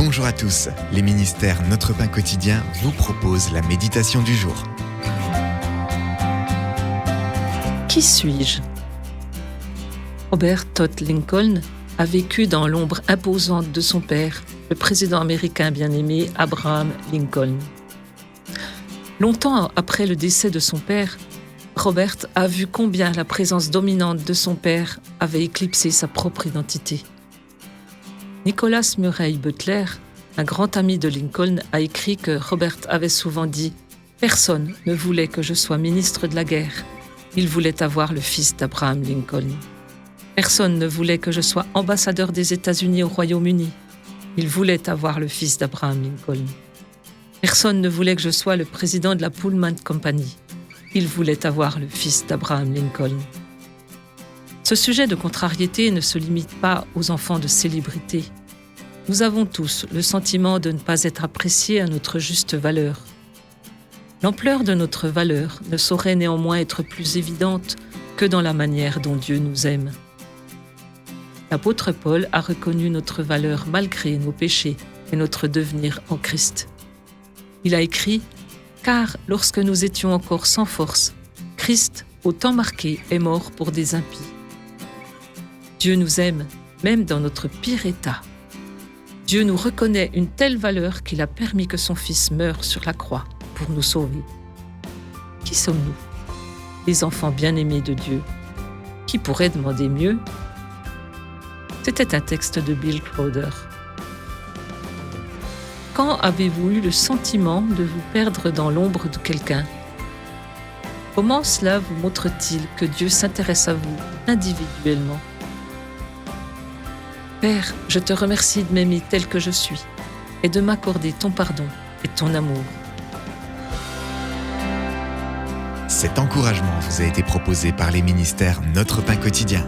Bonjour à tous, les ministères Notre Pain Quotidien vous proposent la méditation du jour. Qui suis-je ? Robert Todd Lincoln a vécu dans l'ombre imposante de son père, le président américain bien-aimé Abraham Lincoln. Longtemps après le décès de son père, Robert a vu combien la présence dominante de son père avait éclipsé sa propre identité. Nicholas Murray Butler, un grand ami de Lincoln, a écrit que Robert avait souvent dit « Personne ne voulait que je sois ministre de la guerre. Il voulait avoir le fils d'Abraham Lincoln. Personne ne voulait que je sois ambassadeur des États-Unis au Royaume-Uni. Il voulait avoir le fils d'Abraham Lincoln. Personne ne voulait que je sois le président de la Pullman Company. Il voulait avoir le fils d'Abraham Lincoln. » Ce sujet de contrariété ne se limite pas aux enfants de célébrités. Nous avons tous le sentiment de ne pas être appréciés à notre juste valeur. L'ampleur de notre valeur ne saurait néanmoins être plus évidente que dans la manière dont Dieu nous aime. L'apôtre Paul a reconnu notre valeur malgré nos péchés et notre devenir en Christ. Il a écrit « Car lorsque nous étions encore sans force, Christ, au temps marqué, est mort pour des impies. » Dieu nous aime, même dans notre pire état. Dieu nous reconnaît une telle valeur qu'il a permis que son Fils meure sur la croix pour nous sauver. Qui sommes-nous ? Les enfants bien-aimés de Dieu. Qui pourrait demander mieux ? C'était un texte de Bill Crowder. Quand avez-vous eu le sentiment de vous perdre dans l'ombre de quelqu'un ? Comment cela vous montre-t-il que Dieu s'intéresse à vous individuellement ? Père, je te remercie de m'aimer tel que je suis et de m'accorder ton pardon et ton amour. Cet encouragement vous a été proposé par les ministères Notre Pain Quotidien.